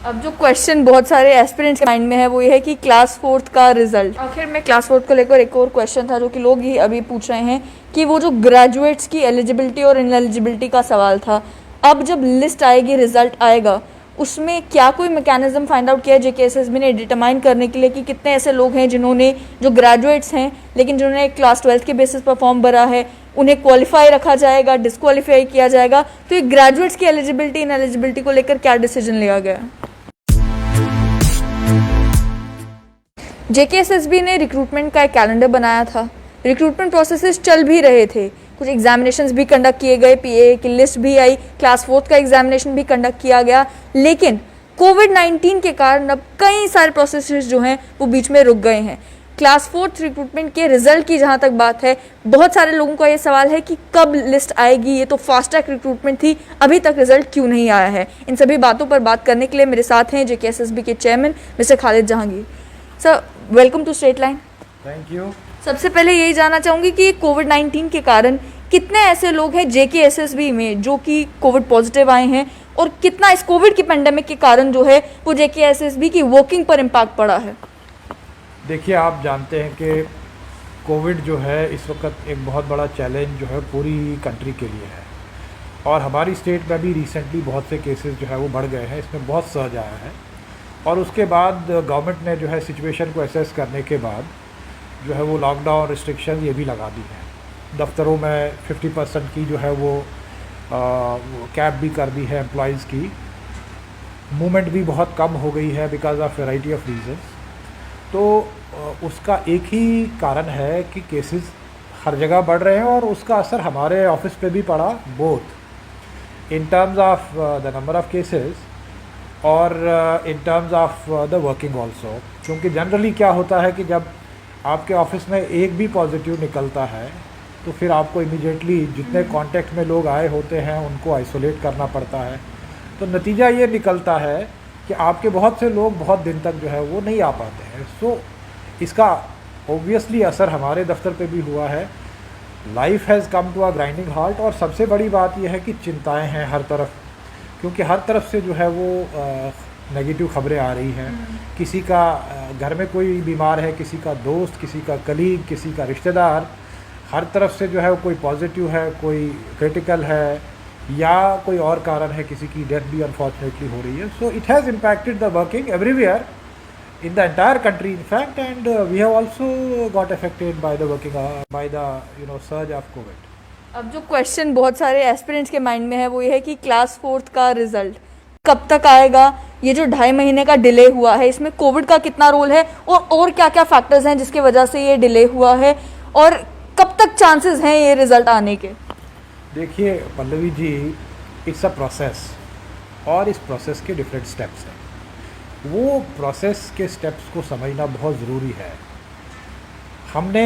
अब जो क्वेश्चन बहुत सारे एस्पिरेंट्स के माइंड में है वो ये है कि क्लास फोर्थ का रिजल्ट। आखिर में क्लास फोर्थ को लेकर एक और क्वेश्चन था जो कि लोग ही अभी पूछ रहे हैं कि वो जो ग्रेजुएट्स की एलिजिबिलिटी और इनएलिजिबिलिटी का सवाल था, अब जब लिस्ट आएगी, रिजल्ट आएगा, उसमें क्या कोई मैकेनिज्म फाइंड आउट किया है जेकेएसएसबी ने डिटरमाइन करने के लिए कि कितने ऐसे लोग हैं जिन्होंने, जो ग्रेजुएट्स हैं लेकिन जिन्होंने क्लास 12 के बेसिस पर फॉर्म भरा है, उन्हें क्वालिफाई रखा जाएगा, डिस्क्वालीफाई किया जाएगा? तो ये ग्रेजुएट्स की एलिजिबिलिटी इनएलिजिबिलिटी को लेकर क्या डिसीजन लिया गया? जेकेएसएसबी ने रिक्रूटमेंट का एक कैलेंडर बनाया था, रिक्रूटमेंट प्रोसेसेस चल भी रहे थे, कुछ एग्जामिनेशंस भी कंडक्ट किए गए, पीए की लिस्ट भी आई, क्लास फोर्थ का एग्जामिनेशन भी कंडक्ट किया गया, लेकिन कोविड-19 के कारण अब कई सारे प्रोसेसेस जो हैं वो बीच में रुक गए हैं। क्लास फोर्थ रिक्रूटमेंट के रिजल्ट की जहाँ तक बात है, बहुत सारे लोगों का ये सवाल है कि कब लिस्ट आएगी, ये तो फास्ट ट्रैक रिक्रूटमेंट थी, अभी तक रिजल्ट क्यों नहीं आया है? इन सभी बातों पर बात करने के लिए मेरे साथ हैं जेकेएसएसबी के chairman mister Khalid Jahangir. Sir, welcome to straight line. Thank you. सबसे पहले यही जानना चाहूँगी कि कोविड-19 के कारण कितने ऐसे लोग हैं जेकेएसएसबी में जो कि कोविड पॉजिटिव आए हैं, और कितना इस कोविड की पेंडेमिक के कारण जो है वो जेकेएसएसबी की वर्किंग पर इम्पैक्ट पड़ा है? देखिए, आप जानते हैं कि कोविड जो है इस वक्त एक बहुत बड़ा चैलेंज जो है पूरी कंट्री के लिए है, और हमारी स्टेट में भी रिसेंटली बहुत से केसेस जो है वो बढ़ गए हैं, इसमें बहुत सर्ज आया है। और उसके बाद गवर्नमेंट ने जो है सिचुएशन को एसेस करने के बाद जो है वो लॉकडाउन रिस्ट्रिक्शन ये भी लगा दी है। दफ्तरों में 50% की जो है वो कैप भी कर दी है एम्प्लॉइज़ की। मूवमेंट भी बहुत कम हो गई है because of variety of reasons. तो उसका एक ही कारण है कि केसेस हर जगह बढ़ रहे हैं, और उसका असर हमारे ऑफिस पे भी पड़ा, both in terms of the number of cases और in terms of the working also. क्योंकि जनरली क्या होता है कि जब आपके ऑफिस में एक भी पॉजिटिव निकलता है तो फिर आपको इमीडिएटली जितने कांटेक्ट में लोग आए होते हैं उनको आइसोलेट करना पड़ता है। तो नतीजा ये निकलता है कि आपके बहुत से लोग बहुत दिन तक जो है वो नहीं आ पाते हैं। सो इसका ऑब्वियसली असर हमारे दफ्तर पे भी हुआ है। Life has come to a grinding halt, और सबसे बड़ी बात यह है कि चिंताएं हैं हर तरफ, क्योंकि हर तरफ से जो है वो नेगेटिव खबरें आ रही हैं। किसी का घर में कोई बीमार है, किसी का दोस्त, किसी का कलीग, किसी का रिश्तेदार, हर तरफ से जो है कोई पॉजिटिव है, कोई क्रिटिकल है, या कोई और कारण है, किसी की डेथ भी अनफॉर्चुनेटली हो रही है। So it has impacted the working everywhere in the entire country in fact, and we have also got affected by the working by the surge of COVID. अब जो क्वेश्चन बहुत सारे एस्पिरेंट्स के mind में है वो ये है कि क्लास फोर्थ का रिजल्ट कब तक आएगा? ये जो 2.5 महीने का डिले हुआ है, इसमें कोविड का कितना रोल है, और क्या क्या फैक्टर्स हैं जिसकी वजह से ये डिले हुआ है, और कब तक चांसेस हैं ये रिजल्ट आने के? देखिए Pallavi ji, it's a process, और इस प्रोसेस के डिफरेंट स्टेप्स हैं। वो प्रोसेस के स्टेप्स को समझना बहुत ज़रूरी है। हमने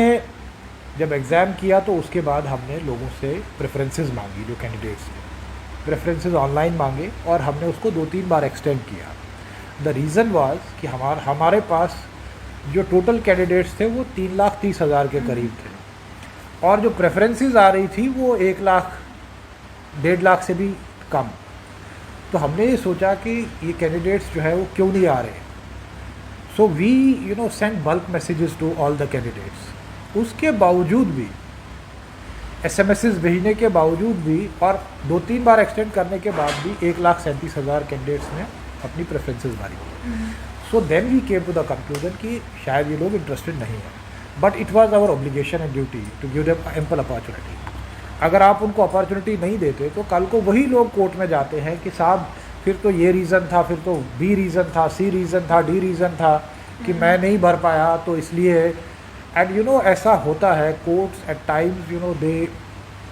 जब एग्ज़ाम किया तो उसके बाद हमने लोगों से प्रेफरेंसेस मांगी, जो कैंडिडेट्स थे प्रेफरेंसेस ऑनलाइन मांगे, और हमने उसको 2-3 बार एक्सटेंड किया। द रीज़न वाज कि हमारे पास जो टोटल कैंडिडेट्स थे वो 3,30,000 के करीब थे, और जो प्रेफरेंसेस आ रही थी वो 1 लाख 1.5 लाख से भी कम। तो हमने ये सोचा कि ये कैंडिडेट्स जो है वो क्यों नहीं आ रहे। So we send bulk messages to all the candidates. उसके बावजूद भी, एसएमएसेस भेजने के बावजूद भी, और 2-3 बार एक्सटेंड करने के बाद भी 1,37,000 कैंडिडेट्स ने अपनी प्रेफरेंसेस भरी। So then we came to the conclusion कि शायद ये लोग इंटरेस्टेड नहीं हैं, but it was our obligation and duty to give them ample opportunity. अगर आप उनको अपॉर्चुनिटी नहीं देते तो कल को वही लोग कोर्ट में जाते हैं कि साहब फिर तो ये रीज़न था, फिर तो बी रीज़न था, सी रीज़न था, डी रीज़न था कि मैं नहीं भर पाया, तो इसलिए। एंड ऐसा होता है, courts at times they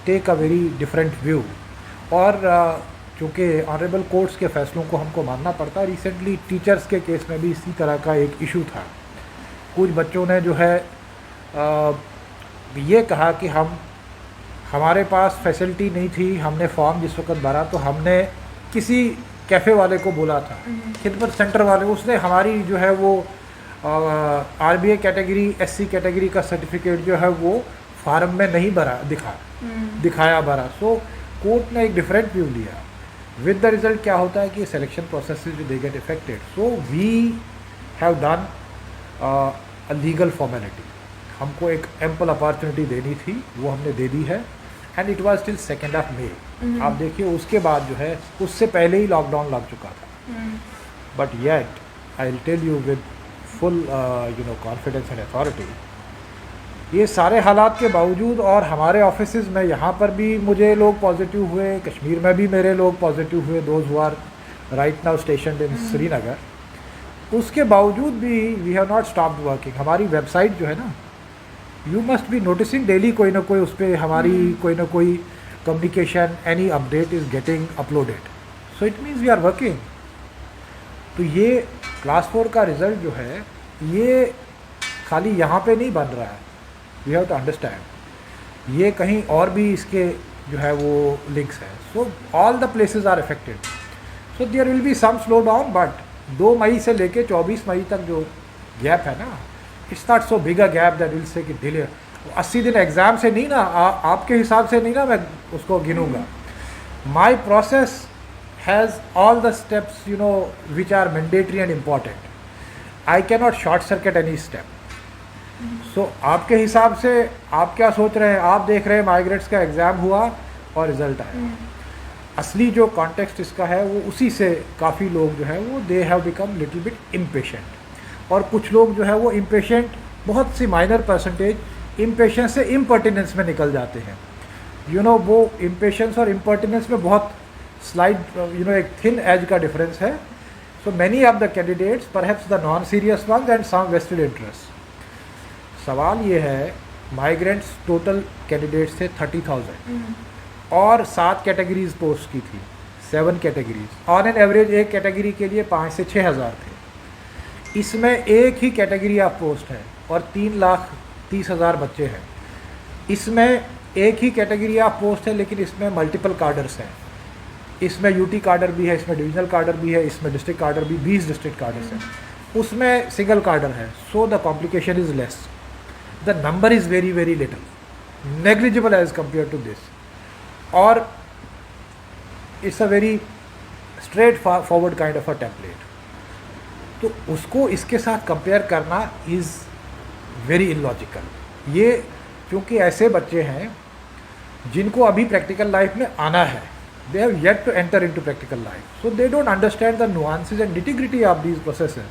take a very different view, और चूँकि ऑनरेबल कोर्ट्स के फैसलों को हमको मानना पड़ता है। रिसेंटली टीचर्स के केस में भी इसी तरह का एक इशू था। कुछ बच्चों ने जो है ये कहा कि हमारे पास फैसिलिटी नहीं थी, हमने फॉर्म जिस वक्त भरा तो हमने किसी कैफ़े वाले को बोला था, खिदमत सेंटर वाले, उसने हमारी जो है वो आरबीए कैटेगरी, एससी कैटेगरी का सर्टिफिकेट जो है वो फार्म में नहीं भरा, दिखाया भरा। सो कोर्ट ने एक डिफरेंट व्यू लिया विद द रिजल्ट क्या होता है कि सिलेक्शन प्रोसेस जो they get affected, so we have done a legal formality. हमको एक एम्पल अपॉर्चुनिटी देनी थी, वो हमने दे दी है, एंड इट वाज टिल 2 मई। आप देखिए उसके बाद जो है उससे पहले ही लॉकडाउन लग चुका था, but yet I will tell you with full confidence and authority, ये सारे हालात के बावजूद और हमारे ऑफिसेज में यहाँ पर भी मुझे लोग पॉजिटिव हुए, कश्मीर में भी मेरे लोग पॉजिटिव हुए, those who are right now stationed in Srinagar, उसके बावजूद भी we have not stopped working. हमारी वेबसाइट जो है ना, you must be noticing daily कोई ना कोई उस पर हमारी कोई ना कोई communication, any update is getting uploaded, so it means we are working. तो ये क्लास 4 का रिज़ल्ट जो है ये खाली यहाँ पे नहीं बन रहा है, वी हैव टू अंडरस्टैंड, ये कहीं और भी इसके जो है वो लिंक्स हैं। So all the places are affected, so there will be some slow down, but 2 मई से लेके 24 मई तक जो गैप है ना, it's not so big a gap that will say कि डिले 80 दिन एग्ज़ाम से नहीं ना, आपके हिसाब से नहीं ना मैं उसको गिनूँगा। My process has all the steps you know which are mandatory and important, I can not short circuit any step. So आपके हिसाब से आप क्या सोच रहे हैं, आप देख रहे हैं माइग्रेट्स का एग्ज़ाम हुआ और रिज़ल्ट आया, असली जो कॉन्टेक्स्ट इसका है वो उसी से काफ़ी लोग जो है वो they have become little bit impatient, और कुछ लोग जो है वो इम्पेशेंट, बहुत सी माइनर परसेंटेज इम्पेशेंस से इम्पर्टिनेंस में निकल जाते हैं। यू नो वो इम्पेशेंस और इम्पर्टिनेंस में बहुत स्लाइड एक थिन एज का डिफरेंस है। So many of the candidates perhaps the non serious ones and some vested interest. सवाल ये है, माइग्रेंट्स टोटल कैंडिडेट्स थे 30,000 और 7 कैटेगरीज पोस्ट की थी, 7 कैटेगरीज, ऑन एन एवरेज एक कैटेगरी के लिए 5 से 6 हज़ार थे। इसमें एक ही कैटेगरी ऑफ पोस्ट है और 3,30,000 बच्चे हैं। इसमें एक ही कैटेगरी ऑफ पोस्ट है, लेकिन इसमें मल्टीपल कार्डर्स हैं, इसमें यूटी कार्डर भी है, इसमें डिविजनल कार्डर भी है, इसमें डिस्ट्रिक्ट कार्डर भी, 20 डिस्ट्रिक्ट कार्डर्स हैं, उसमें सिंगल कार्डर है। So the complication is less, the number is very very little, negligible as compare to this, और it's a very straightforward kind of a template. तो उसको इसके साथ कंपेयर करना इज़ वेरी इलॉजिकल। ये क्योंकि ऐसे बच्चे हैं जिनको अभी प्रैक्टिकल लाइफ में आना है, they have yet to enter into practical life, so they don't understand the nuances and nitty-gritty of these processes,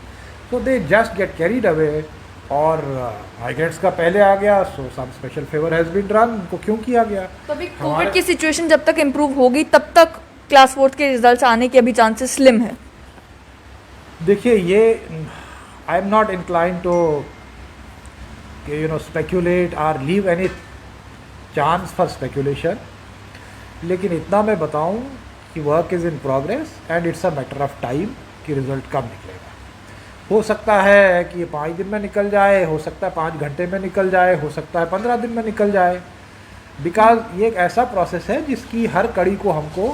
so they just get carried away. और माइग्रेंट्स का पहले आ गया, so some special favour has been done, उनको क्यों किया गया। तो अभी कोविड की सिचुएशन जब तक इम्प्रूव होगी तब तक क्लास 4 के रिजल्ट्स आने के अभी चांसेस स्लिम है। देखिए ये I am not incline to speculate और leave any chance for speculation, लेकिन इतना मैं बताऊं कि work is in progress and it's a matter of time कि रिज़ल्ट कब निकलेगा। हो सकता है कि ये 5 दिन में निकल जाए, हो सकता है 5 घंटे में निकल जाए, हो सकता है 15 दिन में निकल जाए, बिकॉज ये एक ऐसा प्रोसेस है जिसकी हर कड़ी को हमको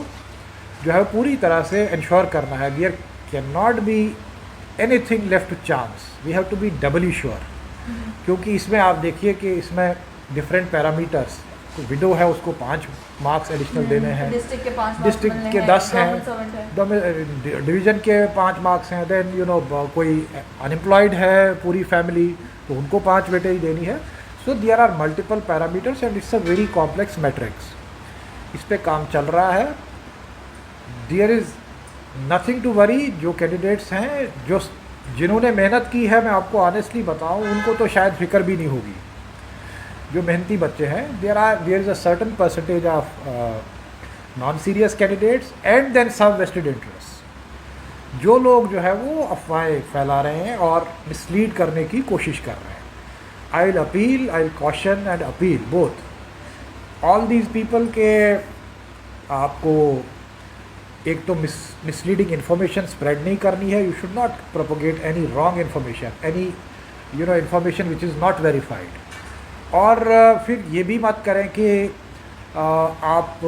जो है पूरी तरह से इंश्योर करना है। There can not be anything left to chance, we have to be doubly sure, क्योंकि इसमें आप देखिए कि इसमें डिफरेंट पैरामीटर्स, तो विडो है उसको 5 मार्क्स एडिशनल देने हैं, डिस्ट्रिक्ट के 5 डिस्ट्रिक्ट के 10 हैं, डिवीज़न के 5 मार्क्स हैं, देन कोई अनएम्प्लॉयड है पूरी फैमिली तो उनको 5 वेटेज देनी है। So there are multiple parameters and it's a very complex matrix, इस पे काम चल रहा है। There is nothing to worry. जो कैंडिडेट्स हैं जिन्होंने मेहनत की है, मैं आपको ऑनेस्टली बताऊं, उनको तो शायद फिक्र भी नहीं होगी। जो मेहनती बच्चे हैं, there is a certain percentage of non serious candidates and then some vested interest. जो लोग जो है वो अफवाहें फैला रहे हैं और मिसलीड करने की कोशिश कर रहे हैं, आई will appeal, I will caution and appeal both all these people के आपको एक तो मिसलीडिंग इन्फॉर्मेशन स्प्रेड नहीं करनी है। You should not propagate any wrong information, any information which is not verified. और फिर ये भी मत करें कि आप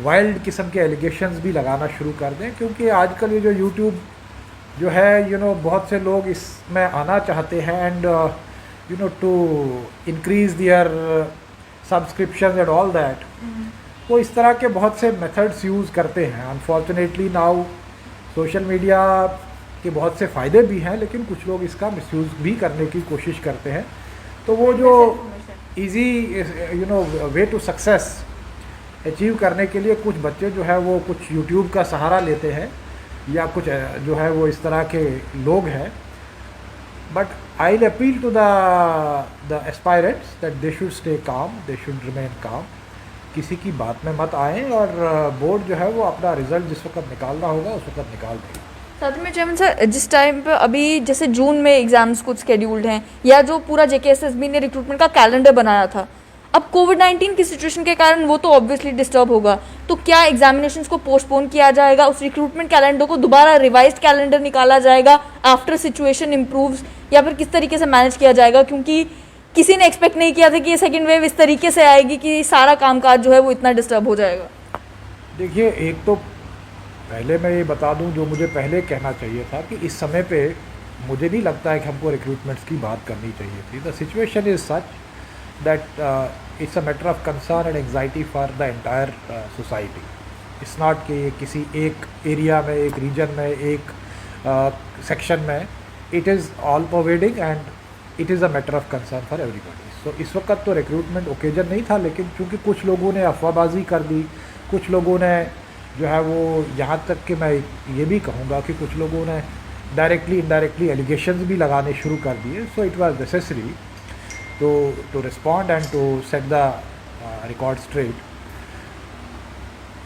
वाइल्ड किस्म के एलिगेशंस भी लगाना शुरू कर दें, क्योंकि आजकल ये जो यूट्यूब जो है बहुत से लोग इसमें आना चाहते हैं and to increase their subscription and all that. वो इस तरह के बहुत से मेथड्स यूज़ करते हैं। अनफॉर्चुनेटली नाउ सोशल मीडिया के बहुत से फ़ायदे भी हैं, लेकिन कुछ लोग इसका मिसयूज़ भी करने की कोशिश करते हैं। तो वो जो easy way to success achieve करने के लिए कुछ बच्चे जो है वो कुछ यूट्यूब का सहारा लेते हैं, या कुछ जो है वो इस तरह के लोग हैं। But I will appeal to the aspirants that they should stay calm, they should remain काम, किसी की बात में मत आएँ, और बोर्ड जो है वो अपना रिज़ल्ट जिस वक्त निकालना होगा उस वक्त निकाल देगी। साथ में चेयरमैन सर, जिस टाइम पे अभी जैसे जून में एग्जाम्स कुछ शेड्यूल्ड हैं, या जो पूरा जेकेएसएसबी ने रिक्रूटमेंट का कैलेंडर बनाया था, अब कोविड-19 की सिचुएशन के कारण वो तो ऑब्वियसली डिस्टर्ब होगा, तो क्या एग्जामिनेशंस को पोस्टपोन किया जाएगा, उस रिक्रूटमेंट कैलेंडर को दोबारा रिवाइज्ड कैलेंडर निकाला जाएगा आफ्टर सिचुएशन इम्प्रूव्स, या फिर किस तरीके से मैनेज किया जाएगा? क्योंकि किसी ने एक्सपेक्ट नहीं किया था कि ये सेकेंड वेव इस तरीके से आएगी कि सारा कामकाज जो है वो इतना डिस्टर्ब हो जाएगा। देखिए, एक तो पहले मैं ये बता दूं, जो मुझे पहले कहना चाहिए था कि इस समय पे मुझे नहीं लगता है कि हमको रिक्रूटमेंट्स की बात करनी चाहिए थी। The situation is such that it's a matter of concern and anxiety for the entire society. It's not कि किसी एक एरिया में, एक रीजन में, एक सेक्शन में, it is all pervading and it is a matter of concern for everybody. So इस वक्त तो रिक्रूटमेंट ओकेजन नहीं था, लेकिन चूँकि कुछ लोगों ने अफवाहबाजी कर दी, कुछ लोगों ने जो है वो, यहाँ तक कि मैं ये भी कहूँगा कि कुछ लोगों ने डायरेक्टली इनडायरेक्टली एलिगेशंस भी लगाने शुरू कर दिए। So it was necessary to respond and to set the record straight.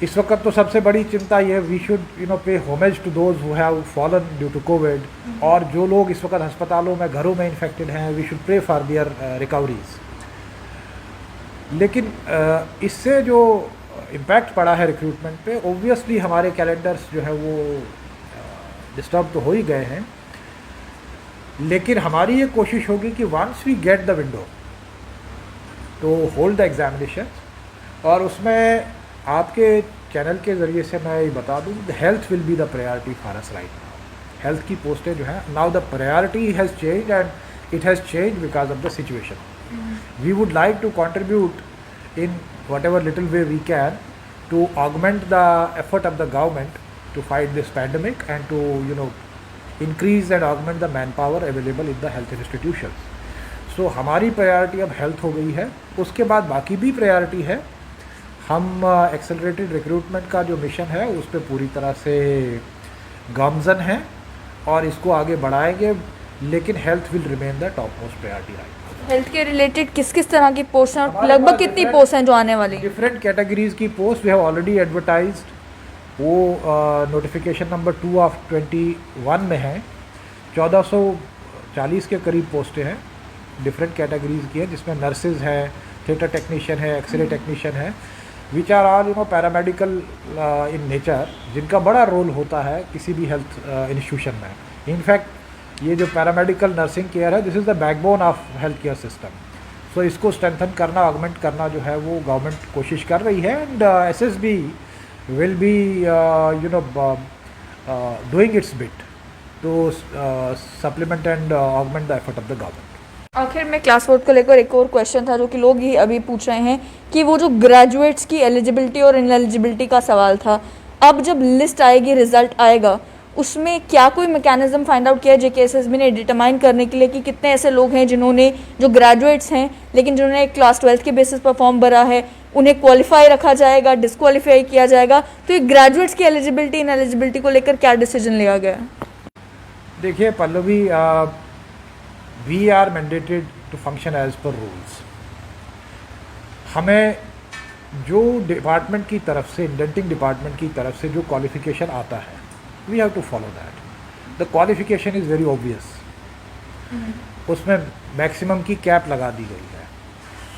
इस वक्त तो सबसे बड़ी चिंता ये, we should pay homage to those who have fallen due to Covid, और जो लोग इस वक्त अस्पतालों में, घरों में इन्फेक्टेड हैं, we should pray for their recoveries. लेकिन इससे जो इम्पैक्ट पड़ा है रिक्रूटमेंट पे, ओब्वियसली हमारे कैलेंडर्स जो है वो डिस्टर्ब तो हो ही गए हैं, लेकिन हमारी ये कोशिश होगी कि once we get the window to hold the examination. और उसमें आपके चैनल के ज़रिए से मैं ये बता दूँ, the health will be the priority for us right now. Health की पोस्टें जो हैं, now the priority has change and it has change because of the situation. We would like to contribute in whatever little way we can to augment the effort of the government to fight this pandemic and to increase and augment the manpower available in the health institutions. So हमारी priority अब health हो गई है, उसके बाद बाकी भी priority है। हम एक्सेलरेटेड रिक्रूटमेंट का जो मिशन है उस पर पूरी तरह से गामजन हैं और इसको आगे बढ़ाएंगे, लेकिन health will remain the top most priority right. Health के रिलेटेड किस किस तरह की पोस्ट हैं, लगभग कितनी पोस्ट हैं जो आने वाली? डिफरेंट कैटेगरीज की post we have already advertised. वो नोटिफिकेशन नंबर 2 ऑफ 21 में है। 1440 के करीब पोस्टें हैं, डिफरेंट कैटेगरीज की हैं, जिसमें नर्सेज हैं, थिएटर टेक्नीशियन है, एक्सरे टेक्नीशियन है, which are all paramedical in nature, जिनका बड़ा रोल होता है किसी भी हेल्थ इंस्टीट्यूशन में। इनफैक्ट ये जो पैरामेडिकल नर्सिंग केयर है, this is the backbone of health care system. So इसको स्ट्रेंथन करना, ऑगमेंट करना जो है वो गवर्नमेंट कोशिश कर रही है, and SSB will be doing its bit to supplement and augment the effort of the government. आखिर में क्लास 4 को लेकर एक और क्वेश्चन था जो कि लोग ही अभी पूछ रहे हैं कि वो जो ग्रेजुएट्स की एलिजिबिलिटी और इनएलिजिबिलिटी का सवाल था, अब जब लिस्ट आएगी, रिजल्ट आएगा, उसमें क्या कोई मैकेनिज्म फाइंड आउट किया जेकेएसएसबी ने डिटरमाइन करने के लिए कि कितने ऐसे लोग हैं जिन्होंने, जो ग्रेजुएट्स हैं लेकिन जिन्होंने क्लास 12 के बेसिस पर फॉर्म भरा है, उन्हें क्वालिफाई रखा जाएगा, डिसक्वालीफाई किया जाएगा? तो ये ग्रेजुएट्स की एलिजिबिलिटी इनएलिजिबिलिटी को लेकर क्या डिसीजन लिया गया? देखिए Pallavi, we are mandated to function as per rules. हमें जो डिपार्टमेंट की तरफ से, इंडेंटिंग डिपार्टमेंट की तरफ से जो क्वालिफिकेशन आता है, we have to follow that. The qualification is very obvious, उसमें मैक्सिमम की कैप लगा दी गई है,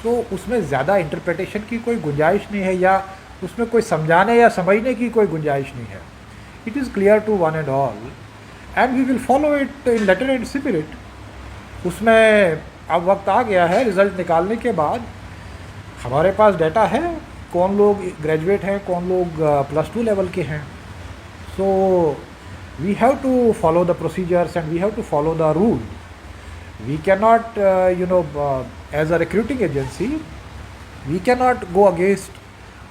तो उसमें ज़्यादा इंटरप्रिटेशन की कोई गुंजाइश नहीं है, या उसमें कोई समझाने या समझने की कोई गुंजाइश नहीं है। It is clear to one and all and we will follow it in letter and spirit. उसमें अब वक्त आ गया है, रिज़ल्ट निकालने के बाद हमारे पास डाटा है, कौन लोग ग्रेजुएट हैं, कौन लोग +2 लेवल के हैं। So we have to follow the procedures and we have to follow the rule. We cannot, as a recruiting agency, we cannot go against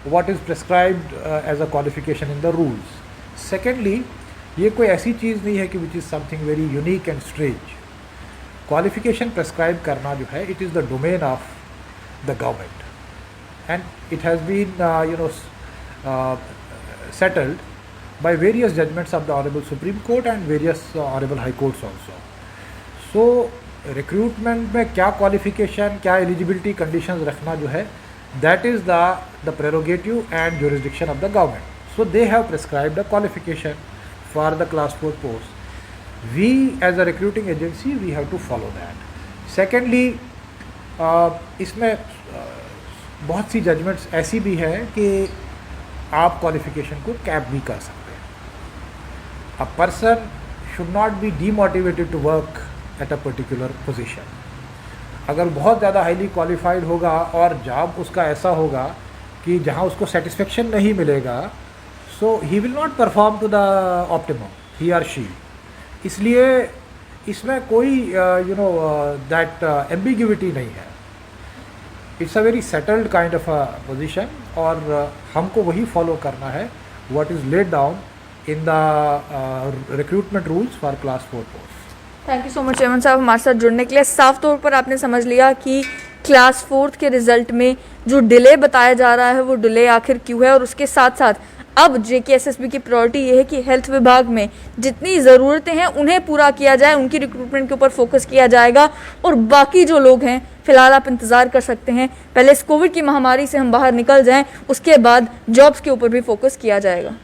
what is prescribed as a qualification in the rules. Secondly, ये कोई ऐसी चीज़ नहीं है कि which is something very unique and strange. Qualification prescribe करना जो है, it is the domain of the government, and it has been settled by various judgments of the Honorable Supreme Court and various Honorable High Courts also. So recruitment में क्या qualification, क्या eligibility conditions रखना जो है, that is the prerogative and jurisdiction of the government. So they have prescribed a qualification for the class 4 post. We as a recruiting agency, we have to follow that. Secondly, इसमें बहुत सी judgments ऐसी भी है कि आप qualification को cap भी कर सकते हैं. A person should not be demotivated to work at a particular position. अगर बहुत ज़्यादा हाईली क्वालिफाइड होगा और जॉब उसका ऐसा होगा कि जहाँ उसको सेटिस्फेक्शन नहीं मिलेगा, so he will not perform to the optimum, he और शी. इसलिए इसमें कोई दैट एम्बिग्यूटी नहीं है. It's a very settled kind of a position और हमको वही फॉलो करना है what is laid down in the recruitment rules for class 4 post. Thank you so much chairman साहब हमारे साथ जुड़ने के लिए. साफ तौर पर आपने समझ लिया कि क्लास 4 के रिजल्ट में जो डिले बताया जा रहा है वो डिले आखिर क्यों है, और उसके साथ साथ अब JKSSB की प्रायोरिटी ये है कि हेल्थ विभाग में जितनी ज़रूरतें हैं उन्हें पूरा किया जाए, उनकी रिक्रूटमेंट के ऊपर फोकस किया जाएगा, और बाकी जो लोग हैं फिलहाल आप इंतज़ार कर सकते हैं. पहले इस कोविड की महामारी से हम बाहर निकल जाएं, उसके बाद जॉब्स के ऊपर भी फोकस किया जाएगा.